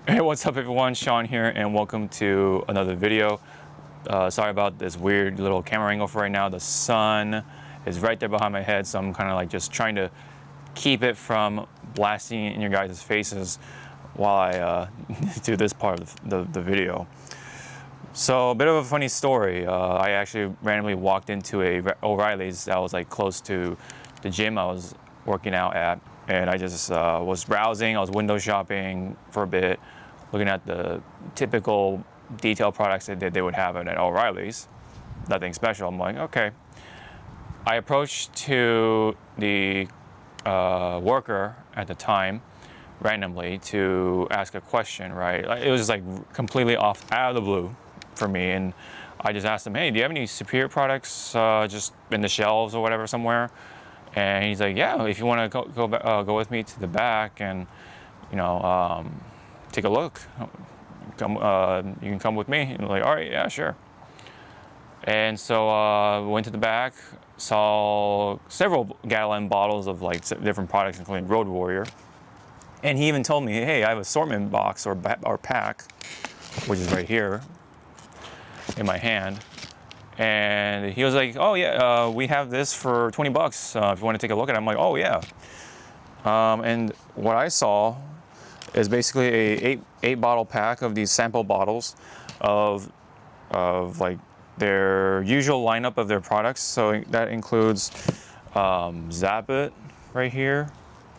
Hey, what's up everyone, Sean here and welcome to another video. Sorry about this weird little camera angle for right now. The sun is right there behind my head, so I'm kind of like just trying to keep it from blasting in your guys' faces while I do this part of the video. So a bit of a funny story. I actually randomly walked into a O'Reilly's that was like close to the gym I was working out at, and I just was browsing. I was window shopping for a bit, looking at the typical detail products that they would have at O'Reilly's. Nothing special. I'm like, okay. I approached to the worker at the time randomly to ask a question, right? It was just like completely out of the blue for me, and I just asked him, hey, do you have any Superior products just in the shelves or whatever somewhere? And he's like, yeah, if you want to go with me to the back and take a look, come, you can come with me. And I'm like, all right, yeah, sure. And so went to the back, saw several gallon bottles of like different products, including Road Warrior. And he even told me, hey, I have an assortment box or pack, which is right here in my hand. And he was like, oh yeah, we have this for 20 bucks if you want to take a look at it. I'm like, oh yeah. And what I saw is basically a eight bottle pack of these sample bottles of like their usual lineup of their products. So that includes Zap It right here.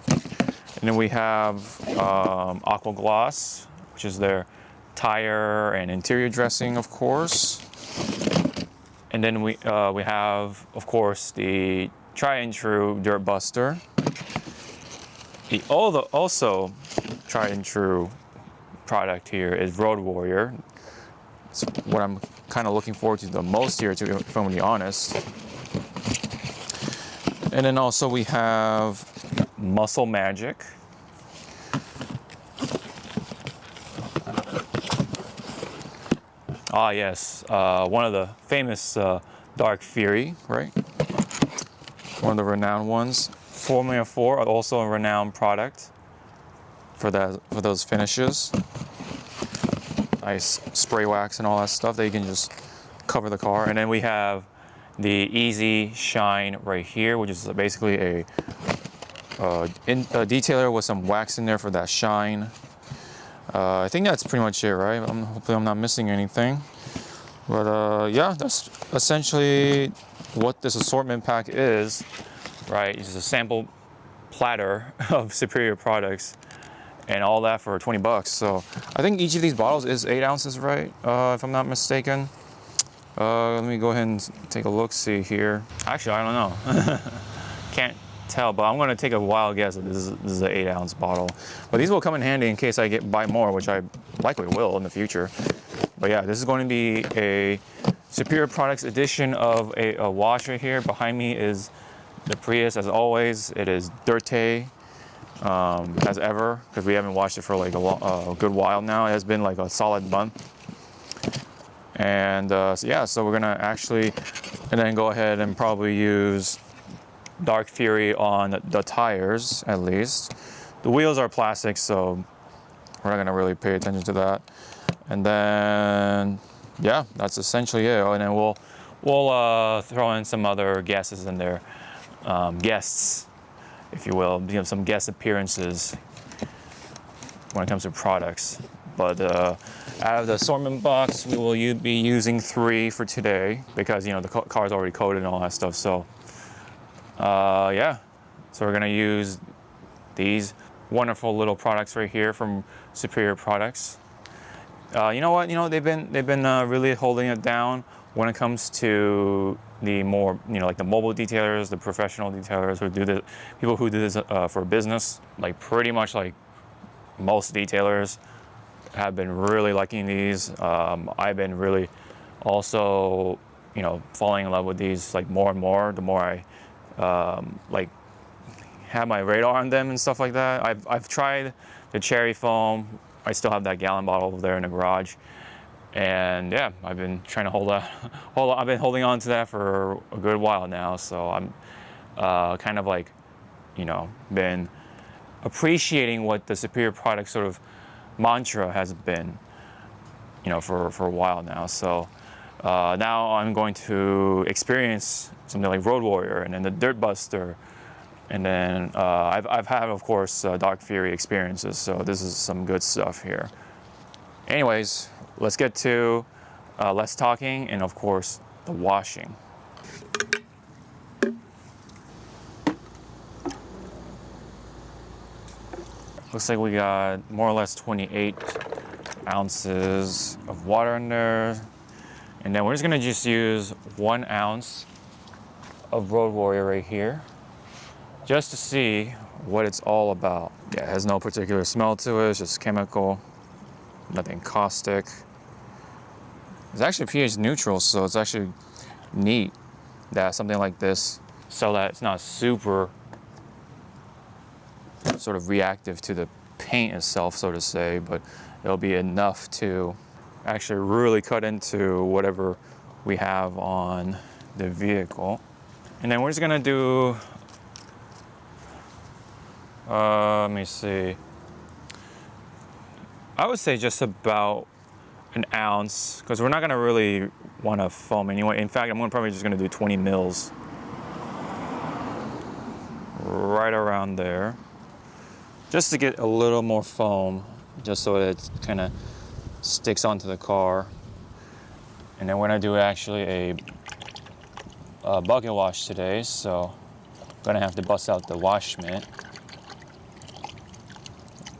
And then we have Aqua Gloss, which is their tire and interior dressing, of course. And then we have, of course, the tried and true Dirt Buster. The also tried and true product here is Road Warrior. It's what I'm kind of looking forward to the most here, to if I'm being honest. And then also we have Muscle Magic. Ah yes, one of the famous Dark Fury, right? One of the renowned ones. Formula 4, also a renowned product for those finishes. Nice spray wax and all that stuff that you can just cover the car. And then we have the Easy Shine right here, which is basically a detailer with some wax in there for that shine. I think that's pretty much it, right? Hopefully I'm not missing anything. But yeah, that's essentially what this assortment pack is, right? It's a sample platter of Superior products and all that for 20 bucks. So I think each of these bottles is 8 ounces, right? If I'm not mistaken. Let me go ahead and take a look, see here. Actually, I don't know. Can't tell, but I'm gonna take a wild guess that this is an 8 ounce bottle. But these will come in handy in case I buy more, which I likely will in the future. But yeah, this is going to be a Superior Products edition of a wash right here. Behind me is the Prius, as always. It is dirty as ever, because we haven't washed it for like a good while now. It has been like a solid month. And so yeah, so we're gonna actually, and then go ahead and probably use Dark Fury on the tires at least. The wheels are plastic, so we're not gonna really pay attention to that. And then yeah, that's essentially it. And then we'll throw in some other guesses in there, guests, if you will, some guest appearances when it comes to products. But out of the assortment box, we will be using 3 for today because the car's already coated and all that stuff. So yeah, so we're gonna use these wonderful little products right here from Superior Products. You know what? They've been really holding it down when it comes to the more like the mobile detailers, the professional detailers who do this, people who do this for business. Like pretty much like most detailers have been really liking these. I've been really also falling in love with these like more and more the more I like have my radar on them and stuff like that. I've tried the cherry foam. I still have that gallon bottle over there in the garage, and yeah, I've been trying to I've been holding on to that for a good while now. So I'm kind of like been appreciating what the Superior Products sort of mantra has been, for a while now. So now I'm going to experience something like Road Warrior and then the Dirt Buster. And then I've had, of course, Dark Fury experiences. So this is some good stuff here. Anyways, let's get to less talking and, of course, the washing. Looks like we got more or less 28 ounces of water in there. And then we're just gonna use 1 ounce of Road Warrior right here, just to see what it's all about. Yeah, it has no particular smell to it, it's just chemical, nothing caustic. It's actually pH neutral, so it's actually neat that something like this, so that it's not super sort of reactive to the paint itself, so to say, but it'll be enough to actually really cut into whatever we have on the vehicle. And then we're just gonna do, let me see, I would say just about 1 ounce, because we're not gonna really want to foam anyway. In fact, I'm probably just gonna do 20 mils right around there, just to get a little more foam, just so it kind of sticks onto the car. And then we're gonna do actually a bucket wash today, so I'm gonna have to bust out the wash mitt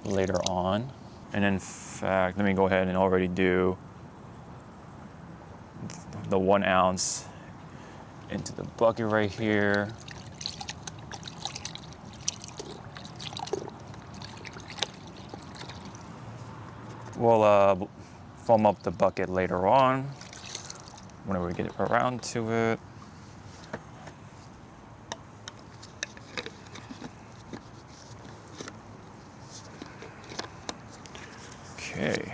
later on. And in fact, let me go ahead and already do the 1 ounce into the bucket right here. We'll foam up the bucket later on, whenever we get around to it. Okay.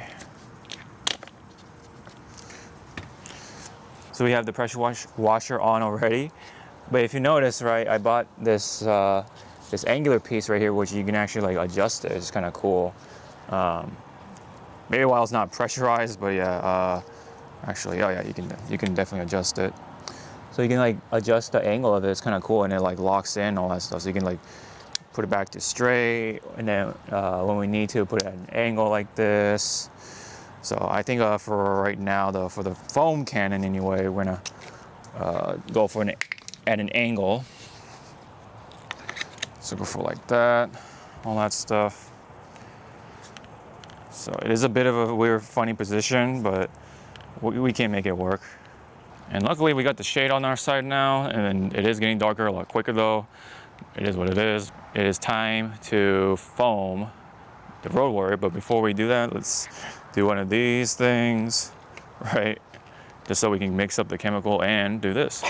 So we have the pressure washer on already. But if you notice, right, I bought this this angular piece right here, which you can actually like adjust it. It's kind of cool. Maybe while it's not pressurized, but yeah, actually, oh yeah, you can definitely adjust it. So you can like adjust the angle of it. It's kind of cool, and it like locks in all that stuff. So you can like put it back to straight, and then when we need to, put it at an angle like this. So I think for right now, for the foam cannon anyway, we're gonna go for at an angle. So go for like that, all that stuff. So it is a bit of a weird, funny position, but we can make it work. And luckily we got the shade on our side now, and it is getting darker a lot quicker though. It is what it is. It is time to foam the Road Warrior, but before we do that, let's do one of these things, right? Just so we can mix up the chemical and do this.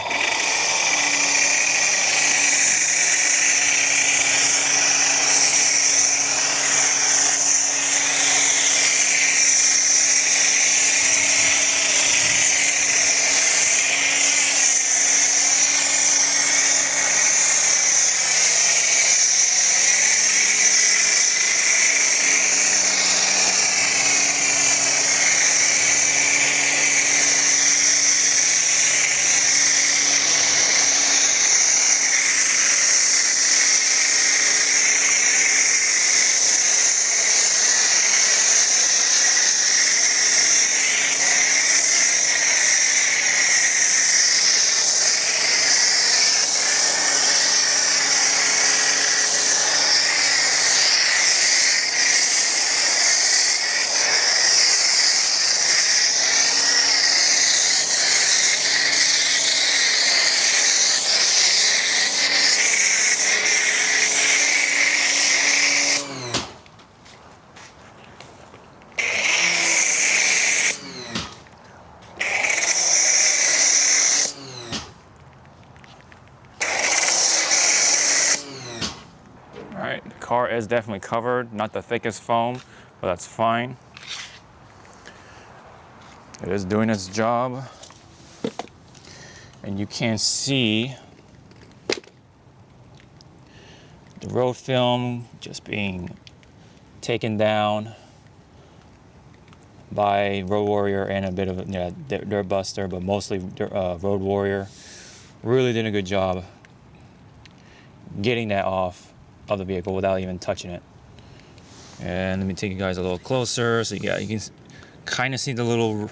Alright, the car is definitely covered, not the thickest foam, but that's fine. It is doing its job. And you can see the road film just being taken down by Road Warrior and a bit of Dirt Buster, but mostly Road Warrior. Really did a good job getting that off of the vehicle without even touching it. And let me take you guys a little closer so you can kind of see the little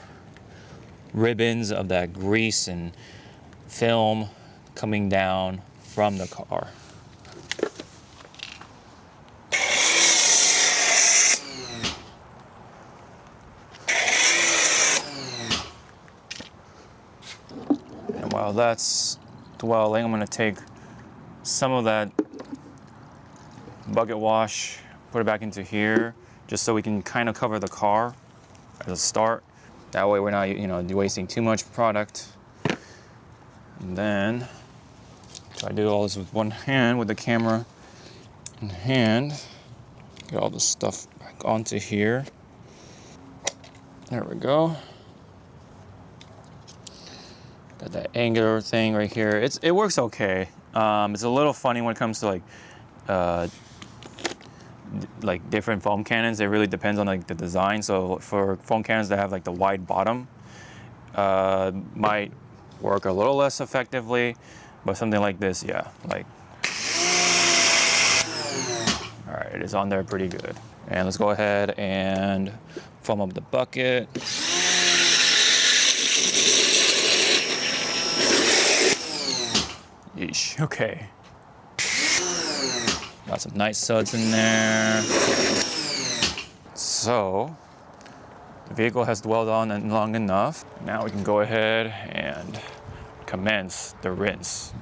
ribbons of that grease and film coming down from the car. And while that's dwelling, I'm going to take some of that bucket wash, put it back into here, just so we can kind of cover the car as a start. That way we're not, wasting too much product. And then try to do all this with one hand, with the camera in hand. Get all the stuff back onto here. There we go. Got that angular thing right here. It works okay. It's a little funny when it comes to like different foam cannons. It really depends on like the design. So for foam cannons that have like the wide bottom, might work a little less effectively, but something like this, yeah, like, all right, it is on there pretty good. And let's go ahead and foam up the bucket. Yeesh, okay. Got some nice suds in there. So, the vehicle has dwelled on it long enough. Now we can go ahead and commence the rinse.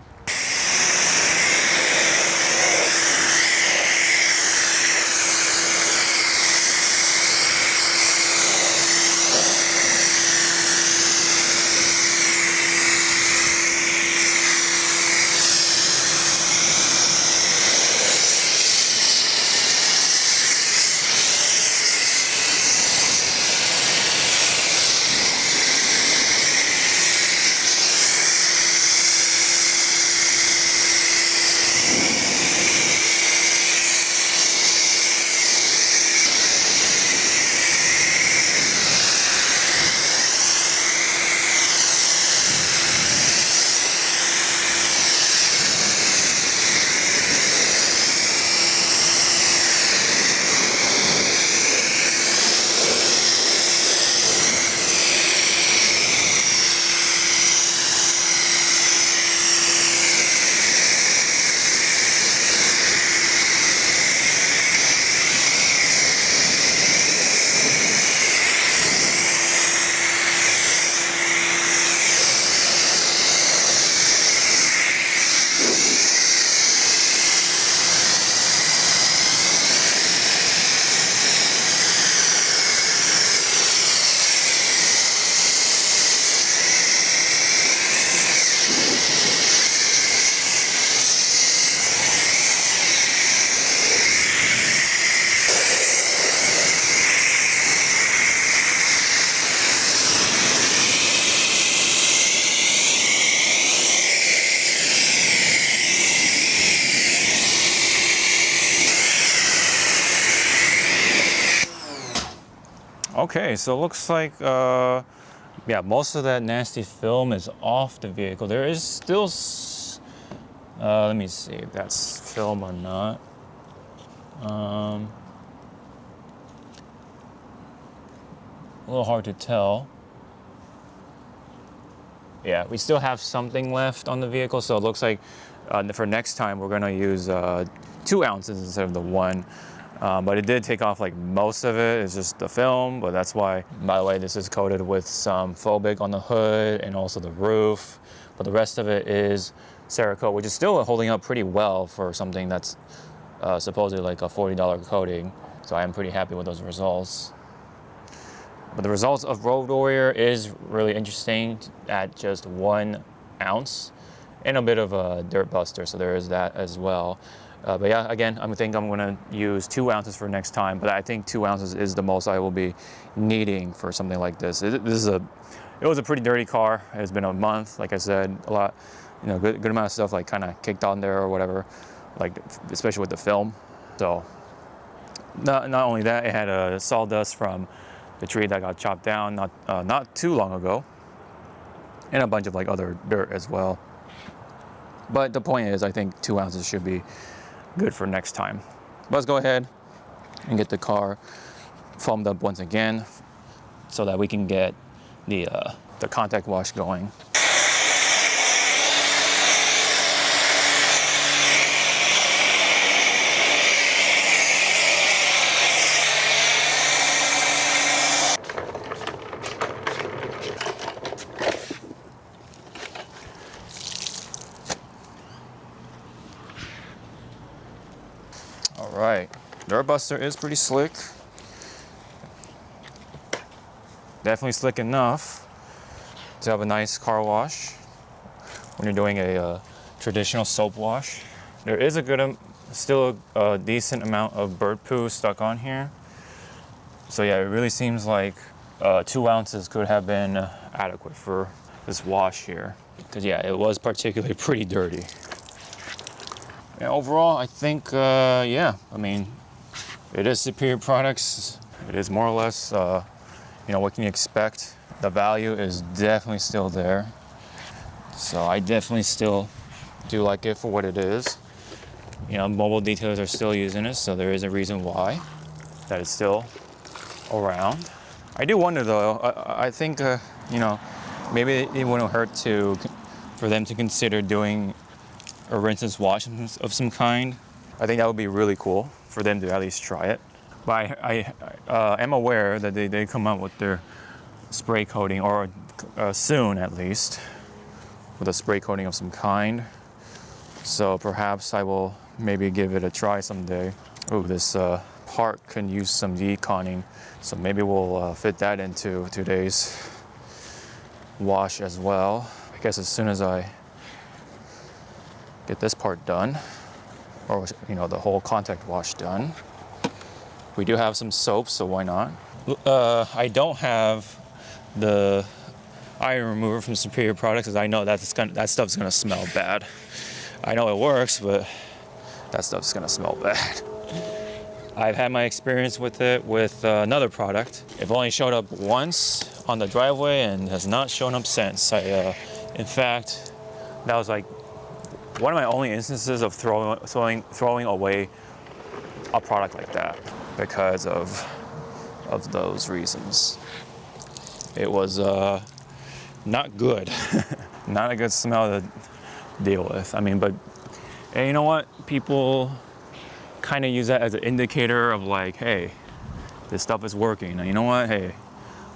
Okay, so it looks like, yeah, most of that nasty film is off the vehicle. There is still, let me see if that's film or not. A little hard to tell. Yeah, we still have something left on the vehicle, so it looks like for next time we're gonna use 2 ounces instead of the 1. But it did take off like most of it. It's just the film, but that's why, by the way, this is coated with some Phobic on the hood and also the roof. But the rest of it is Cerakote, which is still holding up pretty well for something that's supposedly like a $40 coating. So I am pretty happy with those results. But the results of Road Warrior is really interesting at just 1 ounce and a bit of a Dirt Buster, so there is that as well. But yeah, again, I think I'm gonna use 2 ounces for next time, but I think 2 ounces is the most I will be needing for something like this. It was a pretty dirty car. It's been a month, like I said, a lot, good amount of stuff like kind of kicked on there or whatever, like especially with the film. So not only that, it had a sawdust from the tree that got chopped down not too long ago, and a bunch of like other dirt as well. But the point is, I think 2 ounces should be good for next time. Let's go ahead and get the car foamed up once again so that we can get the contact wash going. All right, Dirt Buster is pretty slick. Definitely slick enough to have a nice car wash when you're doing a traditional soap wash. There is a good, still a decent amount of bird poo stuck on here. So yeah, it really seems like 2 ounces could have been adequate for this wash here. Because yeah, it was particularly pretty dirty. And overall, I think, yeah, I mean, it is superior products. It is more or less, you know, what can you expect? The value is definitely still there. So I definitely still do like it for what it is. You know, mobile detailers are still using it, so there is a reason why that it's still around. I do wonder though, I think, you know, maybe it wouldn't hurt for them to consider doing a rinseless wash of some kind. I think that would be really cool for them to at least try it. But I am aware that they come out with their spray coating, or soon at least, with a spray coating of some kind. So perhaps I will maybe give it a try someday. Oh, this part can use some deconning, so maybe we'll fit that into today's wash as well. I guess as soon as I get this part done, or you know, the whole contact wash done. We do have some soap, so why not? I don't have the iron remover from Superior Products because I know that stuff's gonna smell bad. I know it works, but that stuff's gonna smell bad. I've had my experience with it with another product. It only showed up once on the driveway and has not shown up since. In fact, that was like one of my only instances of throwing away a product like that because of those reasons. It was not good, not a good smell to deal with. I mean, but and you know what? People kind of use that as an indicator of like, hey, this stuff is working. Now, you know what? Hey,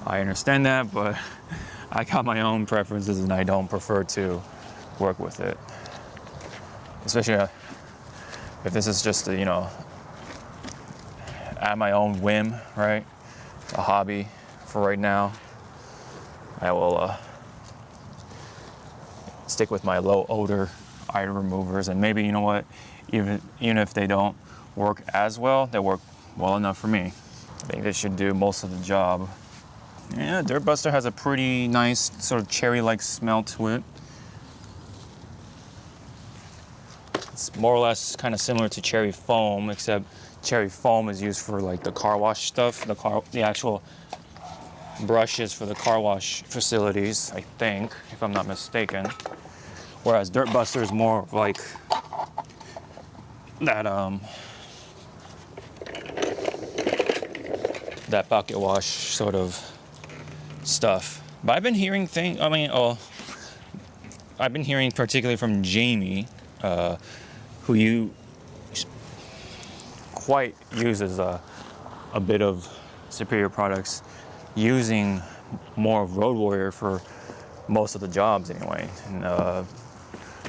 I understand that, but I got my own preferences and I don't prefer to work with it. Especially if this is just, you know, at my own whim, right? A hobby for right now. I will stick with my low odor iron removers, and maybe, you know what, even if they don't work as well, they work well enough for me. I think they should do most of the job. Yeah, Dirt Buster has a pretty nice sort of cherry-like smell to it. It's more or less kind of similar to cherry foam, except cherry foam is used for like the car wash stuff, the actual brushes for the car wash facilities, I think, if I'm not mistaken. Whereas Dirt Buster is more of like that bucket wash sort of stuff. But I've been hearing I've been hearing particularly from Jamie, who quite uses a bit of Superior Products, using more of Road Warrior for most of the jobs anyway, and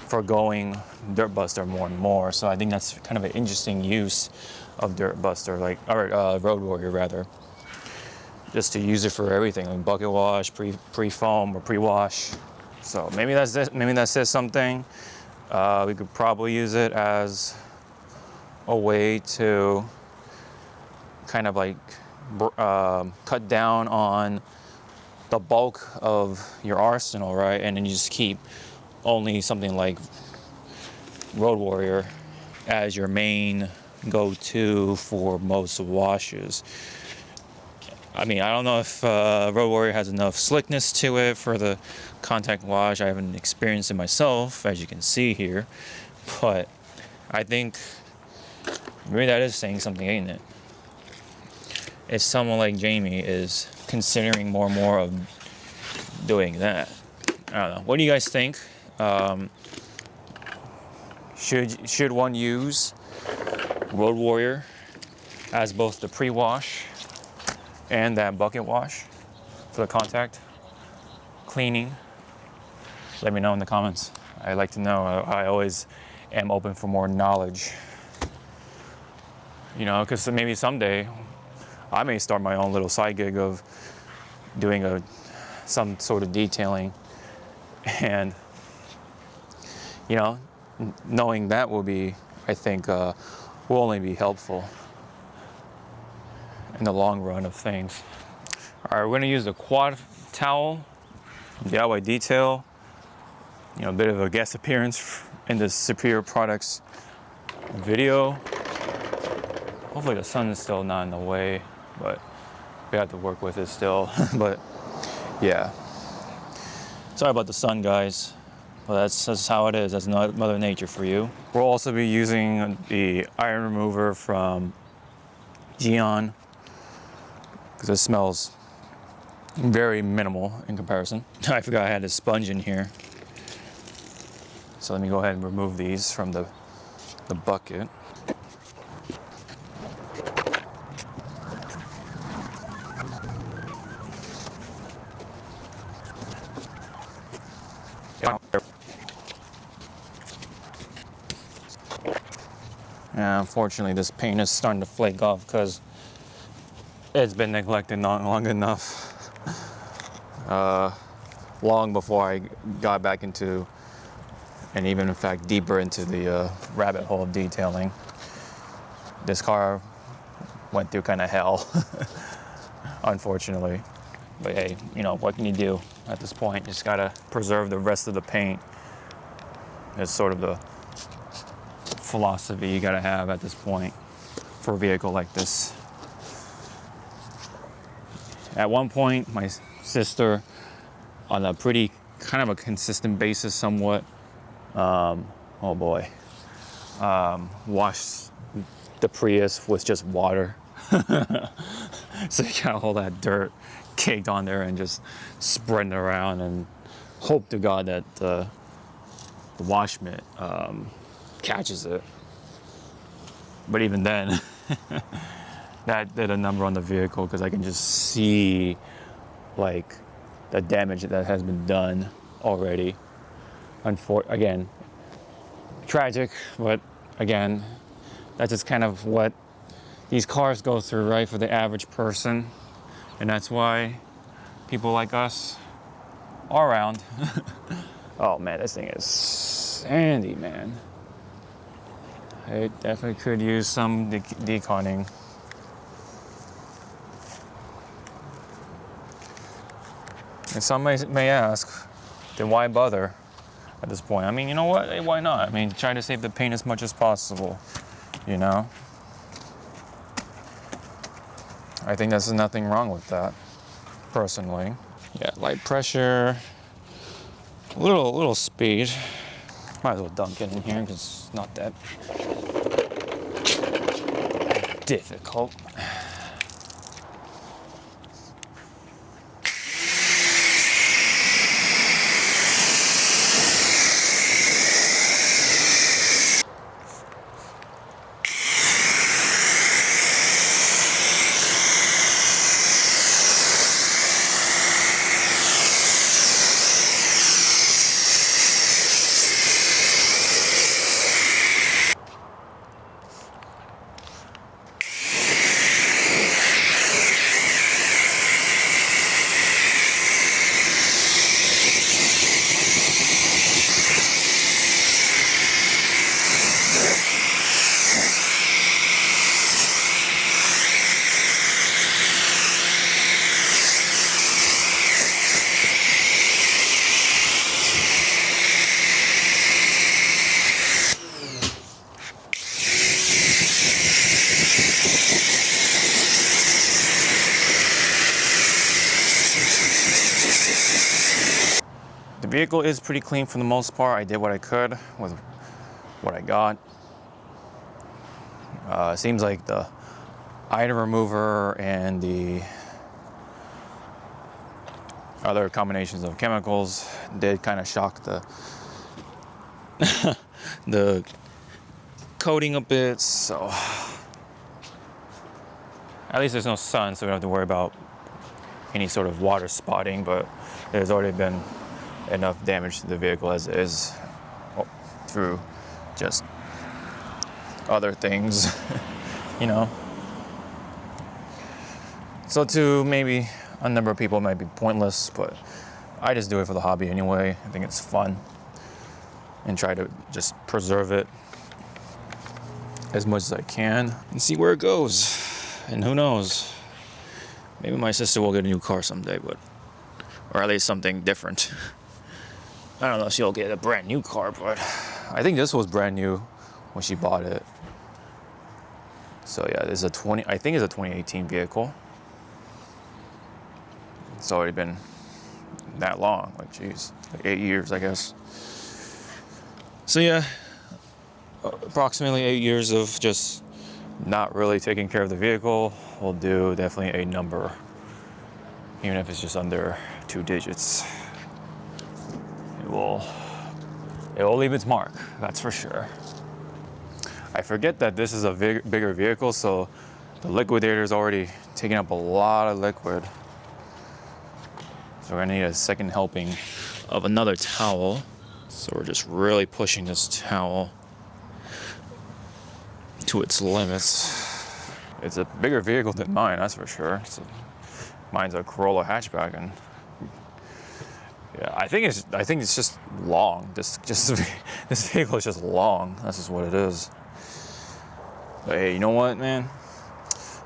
forgoing Dirt Buster more and more. So I think that's kind of an interesting use of Dirt Buster, Road Warrior rather, just to use it for everything, like bucket wash, pre-foam or pre-wash. So maybe that's it. Maybe that says something. We could probably use it as a way to kind of like cut down on the bulk of your arsenal, right? And then you just keep only something like Road Warrior as your main go-to for most washes. I mean, I don't know if Road Warrior has enough slickness to it for the contact wash. I haven't experienced it myself, as you can see here. But I think maybe that is saying something, ain't it? If someone like Jamie is considering more and more of doing that. I don't know. What do you guys think? Should one use Road Warrior as both the pre-wash and that bucket wash for the contact cleaning? Let me know in the comments. I'd like to know. I always am open for more knowledge. You know, because maybe someday I may start my own little side gig of doing some sort of detailing, and you know, knowing that will be, I think, will only be helpful in the long run of things. All right, we're gonna use the quad towel, DIY detail. You know, a bit of a guest appearance in the Superior Products video. Hopefully the sun is still not in the way, but we have to work with it still. But yeah, sorry about the sun, guys. Well, that's how it is. That's Mother Nature for you. We'll also be using the iron remover from Geon, because it smells very minimal in comparison. I forgot I had a sponge in here. So let me go ahead and remove these from the bucket. Yeah, unfortunately, this paint is starting to flake off because it's been neglected not long enough. Long before I got back into, and even in fact deeper into the rabbit hole of detailing. This car went through kind of hell, unfortunately. But hey, you know, what can you do at this point? You just gotta preserve the rest of the paint. It's sort of the philosophy you gotta have at this point for a vehicle like this. At one point, my sister, on a pretty kind of a consistent basis somewhat, oh boy, washed the Prius with just water. So you got all that dirt caked on there and just spreading it around, and hope to God that the wash mitt catches it. But even then, that did a number on the vehicle, because I can just see like the damage that has been done already. Again, tragic, but again, that's just kind of what these cars go through, right, for the average person. And that's why people like us are around. Oh man, this thing is sandy, man. It definitely could use some deconning. And some may ask, then why bother at this point? I mean, you know what? Hey, why not? I mean, try to save the paint as much as possible, you know? I think there's nothing wrong with that, personally. Yeah, light pressure, a little speed. Might as well dunk it in here because it's not that difficult. vehicle is pretty clean for the most part. I did what I could with what I got. It seems like the item remover and the other combinations of chemicals did kind of shock the the coating a bit, so at least there's no sun, so we don't have to worry about any sort of water spotting, but there's already been enough damage to the vehicle as it is through just other things, you know. So to maybe a number of people it might be pointless, but I just do it for the hobby anyway. I think it's fun and try to just preserve it as much as I can and see where it goes. And who knows, maybe my sister will get a new car someday, but or at least something different. I don't know if she'll get a brand new car, but I think this was brand new when she bought it. So yeah, this is I think it's a 2018 vehicle. It's already been that long, like geez, like 8 years, I guess. So yeah, approximately 8 years of just not really taking care of the vehicle will do definitely a number, even if it's just under 2 digits. It will leave its mark, that's for sure. I forget that this is a bigger vehicle, so the liquidator is already taking up a lot of liquid. So we're gonna need a second helping of another towel. So we're just really pushing this towel to its limits. It's a bigger vehicle than mine, that's for sure. Mine's a Corolla hatchback, and yeah, I think it's just long. This vehicle is just long. That's just what it is. But hey, you know what, man?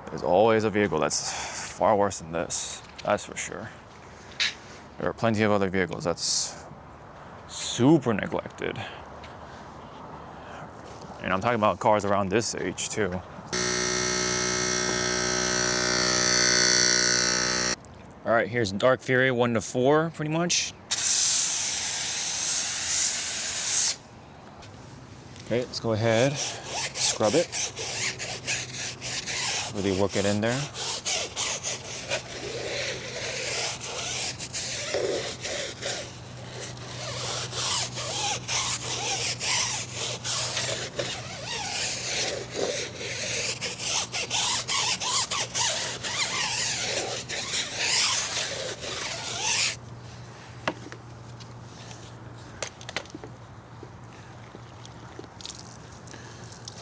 There's always a vehicle that's far worse than this. That's for sure. There are plenty of other vehicles that's super neglected. And I'm talking about cars around this age too. All right, here's Dark Fury 1 to 4, pretty much. Okay, let's go ahead, scrub it. Really work it in there.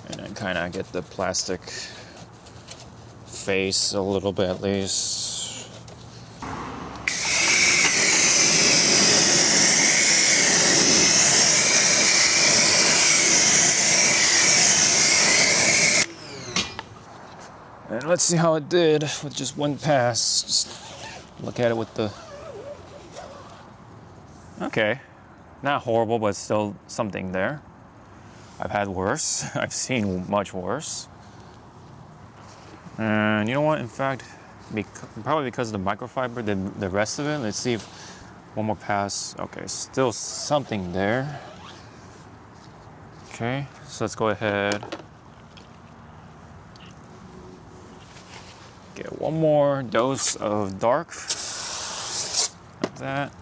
And then kind of get the plastic face a little bit at least. And let's see how it did with just one pass. Just look at it with the... Okay, not horrible, but still something there. I've had worse. I've seen much worse. And you know what? In fact, probably because of the microfiber, the rest of it. Let's see if one more pass. Okay, still something there. Okay, so let's go ahead. Get one more dose of dark. Like that.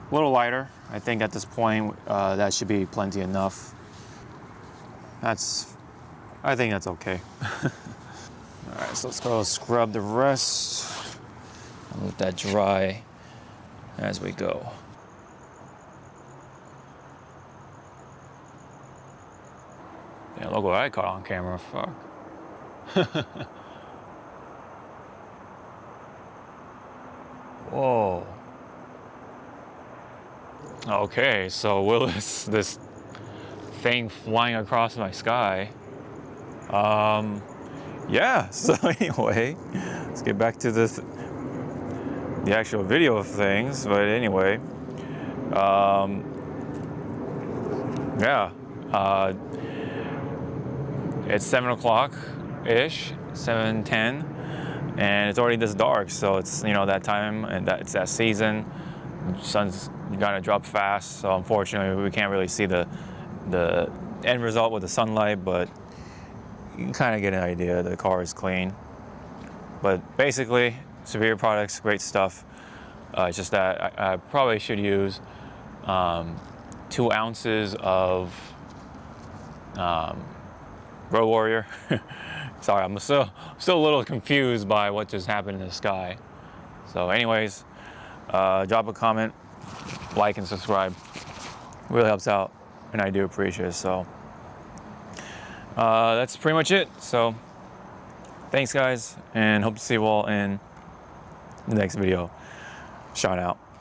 A little lighter. I think at this point that should be plenty enough. I think that's okay. All right, so let's go scrub the rest and let that dry as we go. Yeah, look what I caught on camera, fuck. Whoa. Okay, so will this thing flying across my sky. Yeah, so anyway, let's get back to the actual video of things. But anyway, yeah, it's 7 o'clock ish, 7:10, and it's already this dark. So it's, you know, that time, and that it's that season. Sun's gonna drop fast, so unfortunately we can't really see the end result with the sunlight, but you can kind of get an idea. The car is clean, but basically Superior products, great stuff. It's just that I probably should use 2 ounces of Road Warrior. Sorry, I'm still a little confused by what just happened in the sky. So anyways, drop a comment, like and subscribe. Really helps out, and I do appreciate it. So that's pretty much it. So thanks guys, and hope to see you all in the next video. Shout out.